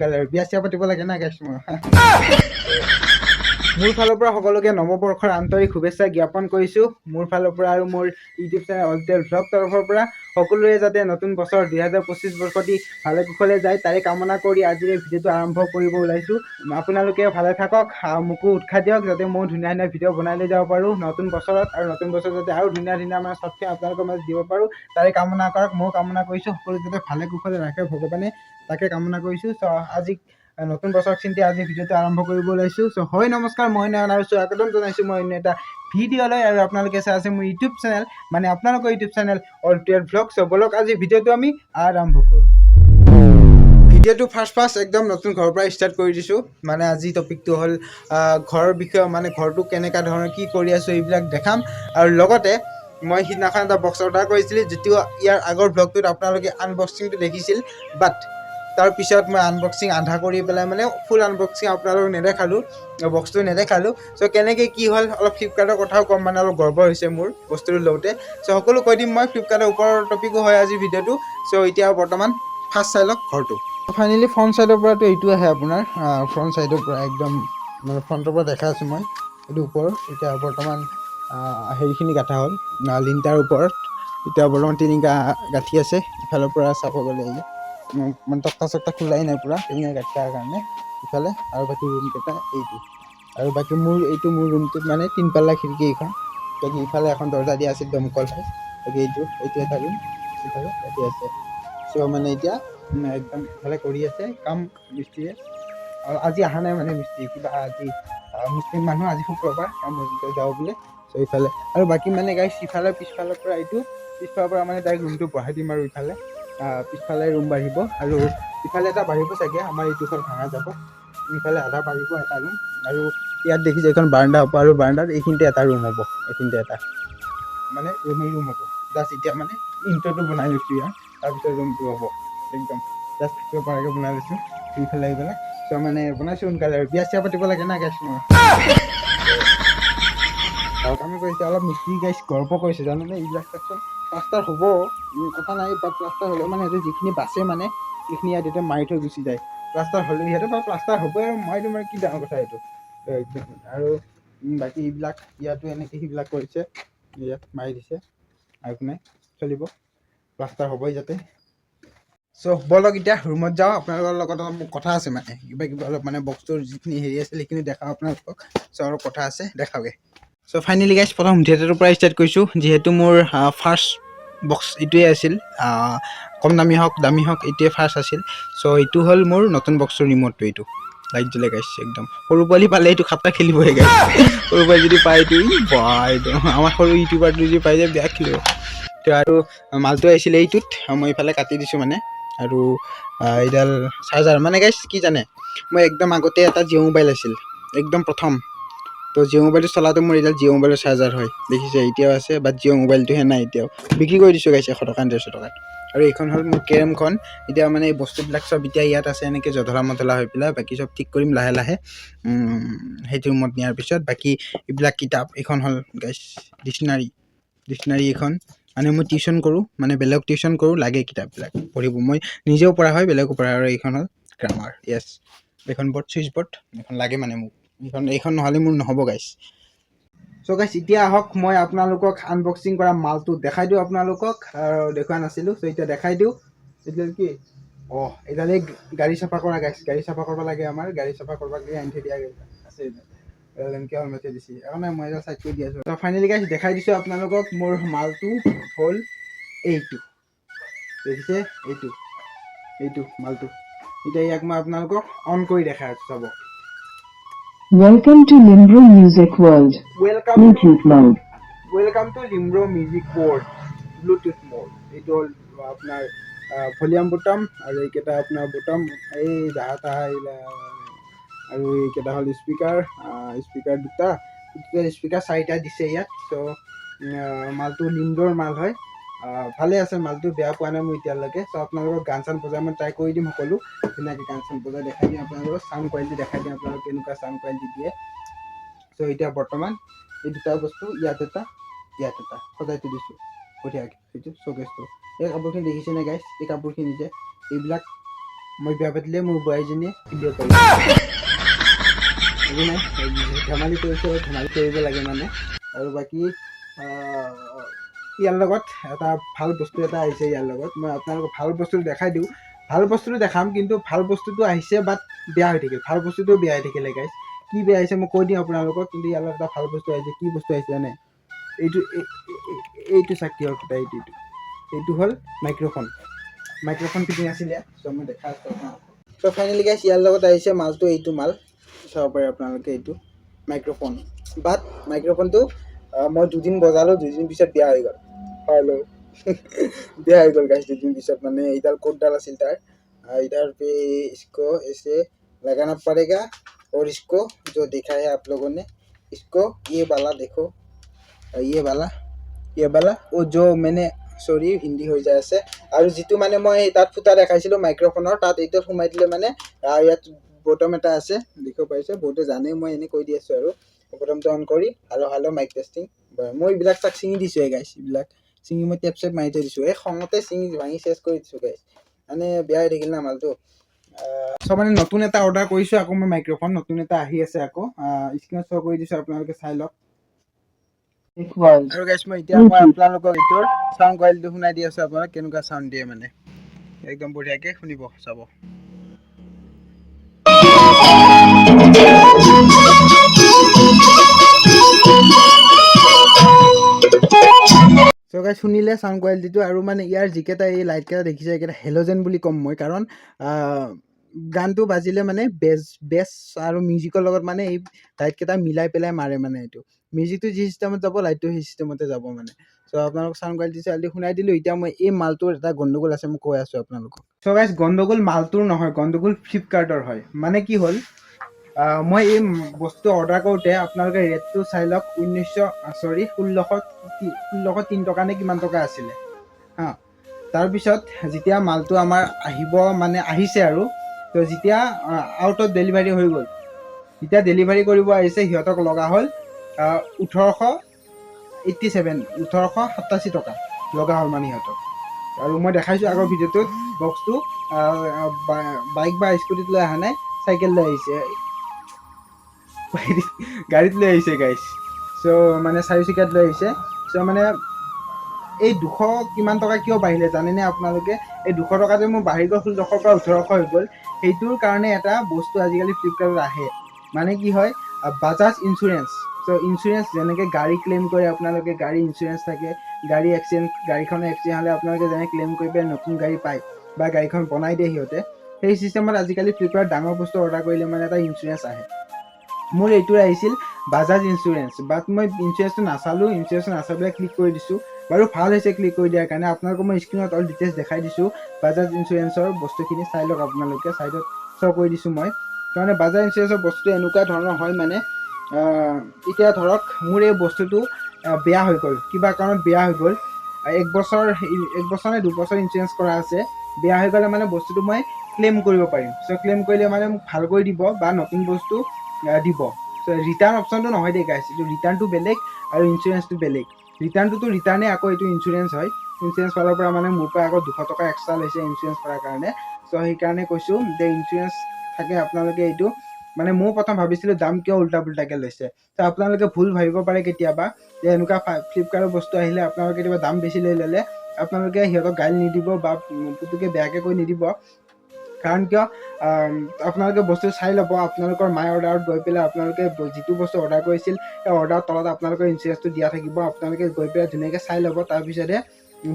সোনকালে আৰু বিয়া চিয়া পাতিব লাগে না গাইছ মই মোৰ ফালৰ পৰা সকলোকে নৱবৰ্ষৰ আন্তৰিক শুভেচ্ছা জ্ঞাপন কৰিছোঁ মোৰ ফালৰ পৰা আৰু মোৰ ইউটিউব চেনেল অল্টেল ভ্লগ তৰফৰ পৰা সকলোৱে যাতে নতুন বছৰ 2025 বৰ্ষটি ভালে কুশলে যায় তাৰে কামনা কৰি আজিৰ এই ভিডিঅ'টো আৰম্ভ কৰিব ওলাইছোঁ আপোনালোকে ভালে থাকক মোকো উৎসাহ দিয়ক যাতে মই ধুনীয়া ধুনীয়া ভিডিঅ' বনাই লৈ যাব পাৰোঁ নতুন বছৰত আৰু নতুন বছৰত যাতে আৰু ধুনীয়া ধুনীয়া মানে চবকে আপোনালোকৰ মাজত দিব পাৰোঁ তাৰে কামনা কৰক মই কামনা কৰিছোঁ সকলো যাতে ভালে কুশলে ৰাখে ভগৱানে তাকে কামনা কৰিছোঁ আজি নতুন বছৰ চিন্তি আজি ভিডিঅ'টো আৰম্ভ কৰিব ওলাইছোঁ হয় নমস্কাৰ মই নয়ন আৰু স্বাগতম জনাইছোঁ মই অন্য এটা ভিডিঅ'লৈ আৰু আপোনালোকে চাই আছে মোৰ ইউটিউব চেনেল মানে আপোনালোকৰ ইউটিউব চেনেল অল্টেল ভ্লগ বলক আজি ভিডিঅ'টো আমি আৰম্ভ কৰোঁ ভিডিঅ'টো ফাৰ্ষ্ট একদম নতুন ঘৰৰ পৰা ষ্টাৰ্ট কৰি দিছোঁ মানে আজি টপিকটো হ'ল ঘৰৰ বিষয়ে মানে ঘৰটো কেনেকুৱা ধৰণৰ কি কৰি আছোঁ এইবিলাক দেখাম আৰু লগতে মই সিদিনাখন এটা বক্স অৰ্ডাৰ কৰিছিলোঁ যিটো ইয়াৰ আগৰ ভ্লগটোত আপোনালোকে আনবক্সিংটো দেখিছিল বাট তাৰপিছত মই আনবক্সিং আধা কৰি পেলাই মানে ফুল আনবক্সিং আপোনালোকক নেদেখালোঁ বক্সটো নেদেখালোঁ কেনেকৈ কি হ'ল অলপ ফ্লিপকাৰ্টৰ কথাও ক'ম মানে অলপ গৰ্ব হৈছে মোৰ বস্তুটো লওঁতে সকলো কৈ দিম মই ফ্লিপকাৰ্টৰ ওপৰৰ টপিকো হয় আজি ভিডিঅ'টো এতিয়া বৰ্তমান ফাৰ্ষ্ট চাই লওক ঘৰটো ফাইনেলি ফ্ৰণ্ট ছাইডৰ পৰাতো এইটো আহে আপোনাৰ ফ্ৰণ্ট ছাইডৰ পৰা একদম মানে ফ্ৰণ্টৰ পৰা দেখা আছোঁ মই এইটো ওপৰত এতিয়া বৰ্তমান হেৰিখিনি গাঠা হ'ল লিণ্টাৰ ওপৰত এতিয়া বৰ্তমান টিনিকা গাঁঠি আছে ইফালৰ পৰা চাব গ'লে মানে তক্তা চক্তা খোলাই নাই পূৰা টিনিকা গাঁঠি থকাৰ কাৰণে ইফালে আৰু বাকী ৰুমকেইটা এইটো আৰু বাকী মোৰ ৰুমটোত মানে 3 পাল্লা খিৰিকী এইখন বাকী ইফালে এখন দৰ্জা দিয়া আছিল দমকল চাইজ বাকী এইটো এটা ৰুম ইফালে ইয়াতে আছে মানে এতিয়া একদম ইফালে কৰি আছে কাম মিস্ত্ৰীয়ে আৰু আজি অহা নাই মানে মিস্ত্ৰী কিবা আজি মুছলিম মানুহ আজি শুক্ৰবাৰ কাম মছজিদত যাওঁ বোলে ইফালে আৰু বাকী মানে গাইছ ইফালে পিছফালৰ পৰা এইটো পিছফালৰ পৰা মানে ডাইৰেক্ট ৰুমটো বঢ়াই দিম আৰু ইফালে পিছফালে ৰুম বাঢ়িব আৰু ইফালে এটা বাঢ়িব চাগে আমাৰ এইটো ঘৰ ভাঙা যাব ইফালে আধা বাঢ়িব এটা ৰুম আৰু ইয়াত দেখিছে এইখন বাৰাণ্ডা হ'ব আৰু বাৰাণ্ডাত এইখিনিতে এটা ৰুম হ'ব এইখিনিতে এটা মানে ৰুম হ'ব জাষ্ট এতিয়া মানে ইণ্টাৰটো বনাই লৈছোঁ ইয়াৰ তাৰপিছত ৰুমটো হ'ব একদম জাষ্ট থাকিব পৰাকৈ বনাই লৈছোঁ ইফালে আহি পেলাই মানে বনাইছোঁ সোনকালে আৰু বিয়া চিয়া পাতিব লাগে না গাইছ মই কামে কৰিছে অলপ মিস্ত্ৰী গাইছ গৰ্ব কৰিছে জানানে এইবিলাক চাওকচোন প্লাষ্টাৰ হ'ব কথা নাই বাট প্লাষ্টাৰ হ'লেও মানে সিহঁতে যিখিনি বাচে মানে সেইখিনি ইয়াত এতিয়া মাৰি থৈ গুচি যায় প্লাষ্টাৰ হ'লেও সিহঁতে বাৰু প্লাষ্টাৰ হ'বই আৰু মাৰিটো মানে কি ডাঙৰ কথা এইটো আৰু বাকী এইবিলাক ইয়াতো এনেকৈ সেইবিলাক কৰিছে ইয়াত মাৰি দিছে আৰু কোনে চলিব প্লাষ্টাৰ হ'বই যাতে বলক এতিয়া ৰুমত যাওঁ আপোনালোকৰ লগত অলপ মোৰ কথা আছে মানে কিবা অলপ মানে বক্সটোৰ যিখিনি হেৰি আছিল সেইখিনি দেখাওঁ আপোনালোকক অলপ কথা আছে দেখাওঁগৈ ফাইনেলি গাইছ প্ৰথম থিয়েটাৰৰ পৰা ষ্টাৰ্ট কৰিছোঁ যিহেতু মোৰ ফাৰ্ষ্ট বক্স এইটোৱে আছিল কম দামী হওক এইটোৱে ফাৰ্ষ্ট আছিল এইটো হ'ল মোৰ নতুন বক্সৰ ৰিম'টটো এইটো লাইট জ্বলে গাইছ একদম সৰু পোৱালি পালে এইটো খাপটা খেলিবহে গাইছ সৰু পোৱালি যদি পায় এইটো একদম আমাৰ সৰু ইউটিউবাৰটো যদি পাই যায় বেয়া খেলিব আৰু মালটো আহিছিলে এইটোত মই এইফালে কাটি দিছোঁ মানে আৰু এইডাল চাৰ্জাৰ মানে গাইছ কি জানে মই একদম আগতে এটা জিঅ' মোবাইল আছিল একদম প্ৰথম জিঅ' মোবাইলটো চলাওঁতে মোৰ এইডাল জিঅ' মোবাইলৰ চাৰ্জাৰ হয় দেখিছে এতিয়াও আছে বাট জিঅ' মোবাইলটোহে নাই এতিয়াও বিক্ৰী কৰি দিছোঁ গাইছ 100 টকা 150 টকাত আৰু এইখন হ'ল মোৰ কেৰমখন এতিয়া মানে এই বস্তুবিলাক চব এতিয়া ইয়াত আছে এনেকৈ জধলা মধলা হৈ পেলাই বাকী চব ঠিক কৰিম লাহে লাহে সেইটো ৰুমত নিয়াৰ পিছত বাকী এইবিলাক কিতাপ এইখন হ'ল গাইছ ডিক্সনাৰী এইখন মানে মই টিউশ্যন কৰোঁ মানে বেলেগ টিউশ্যন কৰোঁ লাগে কিতাপবিলাক পঢ়িব মই নিজেও পঢ়া হয় বেলেগো পঢ়া আৰু এইখন হ'ল গ্ৰামাৰ য়েছ এইখন বৰ্ড চুইচ বৰ্ড এইখন লাগে মানে মোক এইখন নহ'লে মোৰ নহ'ব গাইছ গাইছ এতিয়া আহক মই আপোনালোকক আনবক্সিং কৰা মালটো দেখাই দিওঁ আপোনালোকক আৰু দেখুওৱা নাছিলোঁ এতিয়া দেখাই দিওঁ এইডাল কি এইডালেই গাড়ী চাফা কৰা গাইছ গাড়ী চাফা কৰিব লাগে আমাৰ গাড়ী চাফা কৰিব আনি থৈ দিয়া আছে এনেকৈ হ'ল থৈ দিছে সেইকাৰণে মই এটা চাইড কৰি দি আছোঁ ফাইনেলি গাইছ দেখাই দিছোঁ আপোনালোকক মোৰ মালটো হ'ল এইটো দেখিছে এইটো মালটো এতিয়া ইয়াক মই আপোনালোকক অন কৰি দেখাই আছোঁ চাব Welcome to Limbro Music World. Bluetooth mode. Welcome to Limbro Music World. Bluetooth mode. এইটো হ'ল আপোনাৰ ভলিউম বুটাম আৰু এইকেইটা আপোনাৰ বুটাম এই জাহা তাহা আৰু এইকেইটা হ'ল স্পীকাৰ দুটা স্পীকাৰ 4টা দিছে ইয়াত মালটো লিম্ব্ৰৰ মাল হয় ভালে আছে মালটো বেয়া পোৱা নাই মই এতিয়ালৈকে আপোনালোকক গান চান বজাই মই ট্ৰাই কৰি দিম সকলো ধুনীয়াকৈ গান চান বজাই দেখাই দিম আপোনালোকক চাউণ্ড কোৱালিটি দেখাই দিম আপোনালোকক কেনেকুৱা চাউণ্ড কোৱালিটি দিয়ে এতিয়া বৰ্তমান এই দুটা বস্তু ইয়াত এটা সজাই থৈ দিছোঁ বঢ়িয়াকৈ সেইটো শ্ব'কেছটো এই কাপোৰখিনি দেখিছেনে গাইছ এই কাপোৰখিনি যে এইবিলাক মই বিয়া পাতিলে মোৰ বোৱাৰীজনীয়ে ভিডিঅ' কল একো নাই, ধেমালি কৰিছোঁ আৰু ধেমালি কৰিব লাগে মানে। আৰু বাকী ইয়াৰ লগত এটা ভাল বস্তু এটা আহিছে। ইয়াৰ লগত মই আপোনালোকক ভাল বস্তু দেখাই দিওঁ। ভাল বস্তুটো দেখাম, কিন্তু ভাল বস্তুটো আহিছে বাট বেয়া হৈ থাকিল। ভাল বস্তুটো বেয়া হৈ থাকিলে গাইছ। কি বেয়া আহিছে মই কৈ দিওঁ আপোনালোকক, কিন্তু ইয়াৰ লগত এটা ভাল বস্তু আহিছে। কি বস্তু আহিছে জানে? এইটো চাকিয়ৰ কথা, এইটো হ'ল মাইক্ৰফোন ফিটিং আছিলে। চ' মই দেখা আছোঁ আপোনালোকক। চ' ফাইনেলি গাইছ ইয়াৰ লগত আহিছে মালটো, এইটো মাল চাব পাৰে আপোনালোকে। এইটো মাইক্ৰফোন, বাট মাইক্ৰফোনটো মই 2 দিন বজালোঁ, 2 দিন পিছত বেয়া হৈ গ'ল। হেল্ল' বেয়া হৈ গ'ল গাইছ 2 দিন পিছত। মানে এইডাল ক'তডাল আছিল তাৰ, इधर पे इसको ऐसे लगाना पड़ेगा और इसको जो देखा है आप लोगों ने, इसको ये वाला देखो, ये वाला वो जो मैंने सॉरी हिंदी हो যায় আছে। আৰু যিটো মানে মই তাত ফুটা দেখাইছিলোঁ মাইক্ৰফোনৰ, তাত এইটো সোমাই দিলে মানে ইয়াত বটম এটা আছে, দেখিব পাইছে। বহুতে জানে, মই এনেই কৈ দি আছোঁ। আৰু বটমটো অন কৰি হেল্ল' মাইক টেষ্টিং। মই এইবিলাক তাক ছিঙি দিছোঁ গাইছ। এইবিলাক ছিঙি মই টেপ চেপ মাৰি থৈ দিছোঁ। এই খঙতে ছিঙি ভাঙি চেছ কৰি দিছোঁ গাইছ। মানে বেয়া হৈ থাকিল না মালটো। চ' মানে নতুন এটা অৰ্ডাৰ কৰিছোঁ আকৌ মই মাইক্ৰফোন, নতুন এটা আহি আছে আকৌ। স্ক্ৰীনত শ্ব' কৰি দিছোঁ, আপোনালোকে চাই লওক। আৰু গাইছ মই এতিয়া মই আপোনালোকক এইটোৰ চাউণ্ড কোৱালিটিটো শুনাই দি আছোঁ। আপোনালোক কেনেকুৱা চাউণ্ড দিয়ে মানে একদম বঢ়িয়াকৈ শুনিব, চাব। চ' গাইছ শুনিলে চাউণ্ড কোৱালিটিটো। আৰু মানে ইয়াৰ যিকেইটা এই লাইটকেইটা দেখিছে, এইকেইটা হেল'জেন বুলি ক'ম মই, কাৰণ গানটো বাজিলে মানে বেছ আৰু মিউজিকৰ লগত মানে এই লাইটকেইটা মিলাই পেলাই মাৰে মানে। এইটো মিউজিকটো যি চিষ্টেমত যাব, লাইটটো সেই চিষ্টেমতে যাব মানে। চ' আপোনালোক চাউণ্ড কোৱালিটি শুনাই দিলোঁ। এতিয়া মই এই মালটোৰ এটা গণ্ডগোল আছে, মই কৈ আছোঁ আপোনালোকক। চ' গাইছ গণ্ডগোল মালটোৰ নহয়, গণ্ডগোল ফ্লিপকাৰ্টৰ হয়। মানে কি হ'ল, মই এই বস্তু অৰ্ডাৰ কৰোঁতে আপোনালোকে ৰেটটো চাই লওক। 1603 টকা নে কিমান টকা আছিলে হা। তাৰপিছত যেতিয়া মালটো আমাৰ আহিব মানে আহিছে আৰু, তো যেতিয়া আউট অফ ডেলিভাৰী হৈ গ'ল, যেতিয়া ডেলিভাৰী কৰিব আহিছে, সিহঁতক লগা হ'ল 1887 টকা লগা হ'ল মানে সিহঁতক। আৰু মই দেখাইছোঁ আগৰ ভিডিঅ'টোত, বক্সটো বাইক বা স্কুটিত লৈ অহা নাই, চাইকেল লৈ আহিছে, গাড়ীত লৈ আহিছে গাইছ। চ' মানে 4 চকীয়াত লৈ আহিছে। চ' মানে এই 200 কিমান টকা কিয় বাঢ়িলে জানেনে আপোনালোকে? এই 200 টকা যে মোৰ বাঢ়ি গ'ল 1600 পৰা 1800 হৈ গ'ল, সেইটোৰ কাৰণে এটা বস্তু আজিকালি ফ্লিপকাৰ্টত আহে। মানে কি হয়, বাজাজ ইঞ্চুৰেঞ্চ। চ' ইঞ্চুৰেঞ্চ যেনেকৈ গাড়ী ক্লেইম কৰে আপোনালোকে, গাড়ী ইঞ্চুৰেঞ্চ থাকে, গাড়ীখনৰ এক্সিডেণ্ট হ'লে আপোনালোকে যেনে ক্লেইম কৰি পেলাই নতুন গাড়ী পায় বা গাড়ীখন বনাই দিয়ে সিহঁতে, সেই চিষ্টেমত আজিকালি ফ্লিপকাৰ্টত ডাঙৰ বস্তু অৰ্ডাৰ কৰিলে মানে এটা ইঞ্চুৰেঞ্চ আহে। মোৰ এইটোৱে আহিছিল বাজাজ ইঞ্চুৰেঞ্চ, বাট মই ইঞ্চুৰেঞ্চটো নাচালোঁ, ইঞ্চুৰেঞ্চটো নাচাই পেলাই ক্লিক কৰি দিছোঁ। বাৰু ভাল হৈছে ক্লিক কৰি দিয়াৰ কাৰণে। আপোনালোকক মই স্ক্ৰীনত অল ডিটেইলছ দেখাই দিছোঁ। বাজাজ ইঞ্চুৰেঞ্চৰ বস্তুখিনি চাই লওক আপোনালোকে, চাইডত শ্ব' কৰি দিছোঁ মই। তাৰমানে বাজাজ ইঞ্চুৰেঞ্চৰ বস্তুটো এনেকুৱা ধৰণৰ হয় মানে, এতিয়া ধৰক মোৰ এই বস্তুটো বেয়া হৈ গ'ল, কিবা কাৰণত বেয়া হৈ গ'ল, 1 বছৰ নে 2 বছৰ ইঞ্চুৰেঞ্চ কৰা আছে, বেয়া হৈ গ'লে মানে বস্তুটো মই ক্লেইম কৰিব পাৰিম। চ' ক্লেইম কৰিলে মানে মোক ভাল কৰি দিব বা নতুন বস্তু দিব। চ' ৰিটাৰ্ণ অপশ্যনটো নহয় দেই গাইছ, এইটো ৰিটাৰ্ণটো বেলেগ আৰু ইঞ্চুৰেঞ্চটো বেলেগ। ৰিটাৰ্ণটোতো ৰিটাৰ্ণে, আকৌ এইটো ইঞ্চুৰেঞ্চ হয়। ইঞ্চুৰেঞ্চ ফালৰ পৰা মানে মোৰ পৰা আকৌ 200 টকা এক্সট্ৰা লৈছে ইঞ্চুৰেঞ্চ কৰাৰ কাৰণে। চ' সেইকাৰণে কৈছোঁ যে ইঞ্চুৰেঞ্চ থাকে আপোনালোকে এইটো। মানে ময়ো প্ৰথম ভাবিছিলোঁ দাম কিয় উল্টা পুল্টাকৈ লৈছে। ত' আপোনালোকে ভুল ভাবিব পাৰে কেতিয়াবা যে এনেকুৱা ফ্লিপকাৰ্টৰ বস্তু আহিলে আপোনালোকে কেতিয়াবা দাম বেছি লৈ ল'লে আপোনালোকে সিহঁতক গালি নিদিব বা পুতুকে বেয়াকৈ কৈ নিদিব। কাৰণ কিয়, আপোনালোকে বস্তু চাই ল'ব। আপোনালোকৰ মাই অৰ্ডাৰত গৈ পেলাই আপোনালোকে যিটো বস্তু অৰ্ডাৰ কৰিছিল, সেই অৰ্ডাৰৰ তলত আপোনালোকৰ ইঞ্চুৰেঞ্চটো দিয়া থাকিব। আপোনালোকে গৈ পেলাই ধুনীয়াকৈ চাই ল'ব, তাৰপিছতহে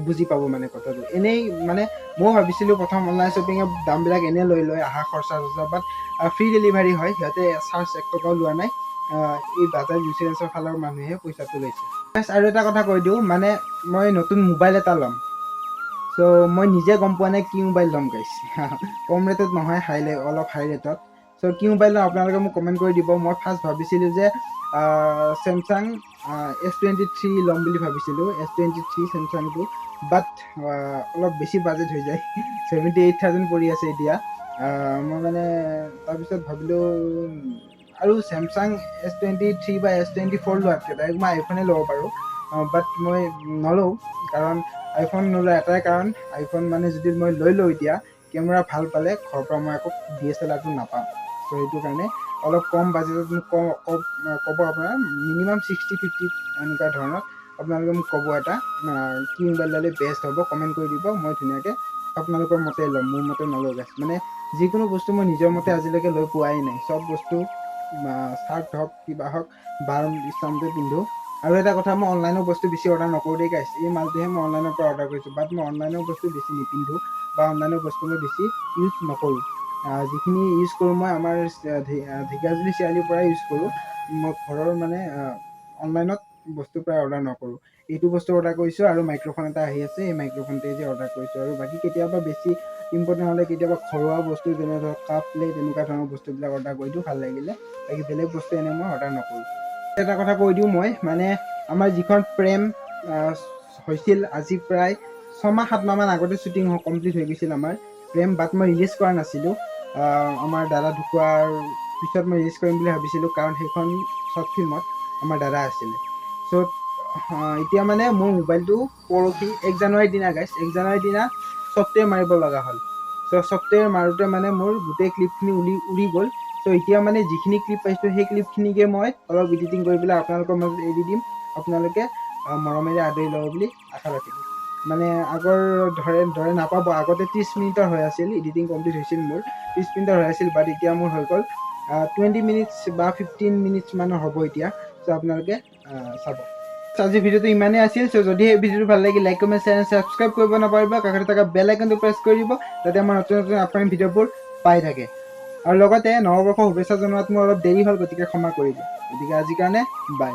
বুজি পাব মানে কথাটো। এনেই মানে ময়ো ভাবিছিলোঁ প্ৰথম অনলাইন শ্বপিঙৰ দামবিলাক এনেই লৈ লয়, আহা খৰচা বাট ফ্ৰী ডেলিভাৰী হয়, সিহঁতে চাৰ্জ 1 টকাও লোৱা নাই। এই বাজাজ ইঞ্চুৰেঞ্চৰ ফালৰ মানুহে পইচাটো লৈছে। আৰু এটা কথা কৈ দিওঁ, মানে মই নতুন মোবাইল এটা ল'ম। চ' মই নিজে গম পোৱা নাই কি মোবাইল ল'ম গাইছ। কম ৰেটত নহয়, অলপ হাই ৰেটত। চ' কি মোবাইল ল'ম আপোনালোকে মোক কমেণ্ট কৰি দিব। মই ফাৰ্ষ্ট ভাবিছিলোঁ যে চেমচাং S23 ল'ম বুলি ভাবিছিলোঁ, S23 চেমচাংটো। বাট অলপ বেছি বাজেট হৈ যায়, 78,000 পৰি আছে এতিয়া। মই মানে তাৰপিছত ভাবিলোঁ আৰু চেমচাং S23 বা S24 লোৱাতকৈ ডাইৰেক্ট মই আইফোনে ল'ব পাৰোঁ। বাট মই নলওঁ, কাৰণ আইফোন নোলোৱা এটাই কাৰণ, আইফোন মানে যদি মই লৈ লওঁ এতিয়া, কেমেৰা ভাল পালে ঘৰৰ পৰা মই আকৌ DSLRটো নাপাম। চ' সেইটো কাৰণে অলপ কম বাজেটত মোক ক'ব আপোনাৰ মিনিমাম 60-50 এনেকুৱা ধৰণৰ আপোনালোকে মোক ক'ব এটা কি মোবাইল ল'লে বেষ্ট হ'ব, কমেণ্ট কৰি দিব। মই ধুনীয়াকৈ আপোনালোকৰ মতে ল'ম, মোৰ মতে নলওঁ গাইছ। মানে যিকোনো বস্তু মই নিজৰ মতে আজিলৈকে লৈ পোৱাই নাই। চব বস্তু চাৰ্ট হওক কিবা হওক বাৰ ইচ্ছামতে পিন্ধো। আৰু এটা কথা, মই অনলাইনৰ বস্তু বেছি অৰ্ডাৰ নকৰোঁ দেই গাইছ। এই মালটোহে মই অনলাইনৰ পৰা অৰ্ডাৰ কৰিছোঁ, বাট মই অনলাইনৰ বস্তু বেছি নিপিন্ধোঁ বা অনলাইনৰ বস্তু মই বেছি ইউজ নকৰোঁ। যিখিনি ইউজ কৰোঁ মই আমাৰ ঢেকীয়াজুলি চাৰিআলিৰ পৰাই ইউজ কৰোঁ। মই ঘৰৰ মানে অনলাইনত বস্তু প্ৰায় অৰ্ডাৰ নকৰোঁ। এইটো বস্তু অৰ্ডাৰ কৰিছোঁ আৰু মাইক্ৰ'ফোন এটা আহি আছে, এই মাইক্ৰ'ফোনটোৱে যে অৰ্ডাৰ কৰিছোঁ। আৰু বাকী কেতিয়াবা বেছি ইম্পৰ্টেণ্ট হ'লে কেতিয়াবা ঘৰুৱা বস্তু যেনে ধৰক কাপ প্লেট এনেকুৱা ধৰণৰ বস্তুবিলাক অৰ্ডাৰ কৰি দিওঁ ভাল লাগিলে। বাকী বেলেগ বস্তু এনে মই অৰ্ডাৰ নকৰোঁ। এটা কথা কৈ দিওঁ মই, মানে আমাৰ যিখন প্ৰেম হৈছিল আজি প্ৰায় 6-7 মাহমান আগতে শ্বুটিং কমপ্লিট হৈ গৈছিল আমাৰ প্ৰেম, বাট মই ৰিলিজ কৰা নাছিলোঁ। আমাৰ দাদা ঢুকোৱাৰ পিছত মই ৰিলিজ কৰিম বুলি ভাবিছিলোঁ, কাৰণ সেইখন শ্বৰ্ট ফিল্মত আমাৰ দাদা আছিলে। চ' এতিয়া মানে মোৰ মোবাইলটো পৰহি 1 জানুৱাৰীৰ দিনা গাইছ, 1 জানুৱাৰীৰ দিনা ছফ্টৱেৰ মাৰিব লগা হ'ল। চ' ছফ্টৱেৰ মাৰোঁতে মানে মোৰ গোটেই ক্লিপখিনি উৰি গ'ল। চ' এতিয়া মানে যিখিনি ক্লিপ পাইছোঁ সেই ক্লিপখিনিকে মই অলপ এডিটিং কৰি পেলাই আপোনালোকৰ মাজত এৰি দিম। আপোনালোকে মৰমেৰে আদৰি ল'ব বুলি আশা ৰাখিলোঁ। মানে আগৰ দৰে নাপাব। আগতে 30 মিনিটৰ হৈ আছিল, এডিটিং কমপ্লিট হৈছিল মোৰ 30 মিনিটৰ হৈ আছিল, বাট এতিয়া মোৰ হৈ গ'ল 20 মিনিটছ বা 15 মিনিটছ মানৰ হ'ব এতিয়া। চ' আপোনালোকে চাব। আজি ভিডিঅ'টো ইমানেই আছিল। চ' যদি এই ভিডিঅ'টো ভাল লাগিল লাইক কমেণ্ট চেনেল ছাবস্ক্ৰাইব কৰিব নাপাহৰিব। কাষতে থকা বেল আইকনটো প্ৰেছ কৰি দিব, যাতে আমাৰ নতুন নতুন আপকামিং ভিডিঅ'বোৰ পাই থাকে। আৰু লগতে নৱবৰ্ষৰ শুভেচ্ছা জনোৱাত মোৰ অলপ দেৰি হ'ল, গতিকে ক্ষমা কৰিব। গতিকে আজিৰ কাৰণে বাই।